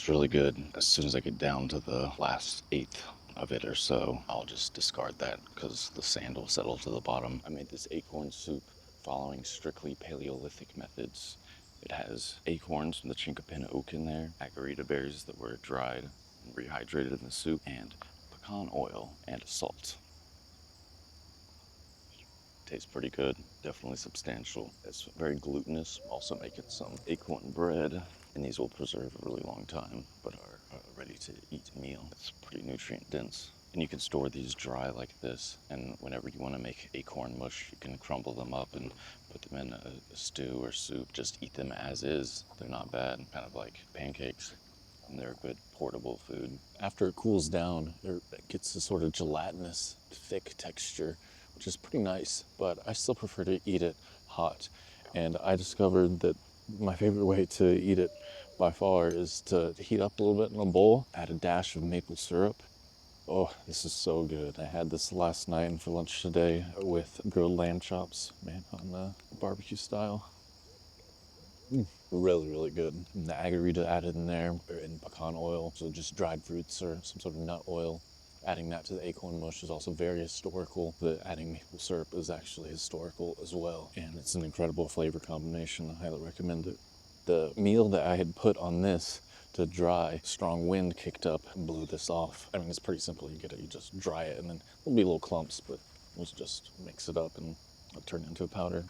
It's really good. As soon as I get down to the last eighth of it or so, I'll just discard that because the sand will settle to the bottom. I made this acorn soup following strictly Paleolithic methods. It has acorns from the Chinkapin oak in there, agarita berries that were dried and rehydrated in the soup, and pecan oil and salt. Tastes pretty good, definitely substantial. It's very glutinous. Also making some acorn bread, and these will preserve a really long time, but are a ready to eat meal. It's pretty nutrient dense. And you can store these dry like this, and whenever you want to make acorn mush, you can crumble them up and put them in a stew or soup. Just eat them as is. They're not bad, kind of like pancakes. And they're a good portable food. After it cools down, it gets a sort of gelatinous, thick texture, which is pretty nice, but I still prefer to eat it hot. And I discovered that my favorite way to eat it by far is to heat up a little bit in a bowl, add a dash of maple syrup. Oh, this is so good. I had this last night for lunch today with grilled lamb chops, man, on the barbecue style. Really, really good. And the agarita added in there, and pecan oil, so just dried fruits or some sort of nut oil. Adding that to the acorn mush is also very historical. The adding maple syrup is actually historical as well, and it's an incredible flavor combination. I highly recommend it. The meal that I had put on this to dry, strong wind kicked up and blew this off. I mean, it's pretty simple. You just dry it, and then there'll be little clumps, but we'll just mix it up and it'll turn into a powder.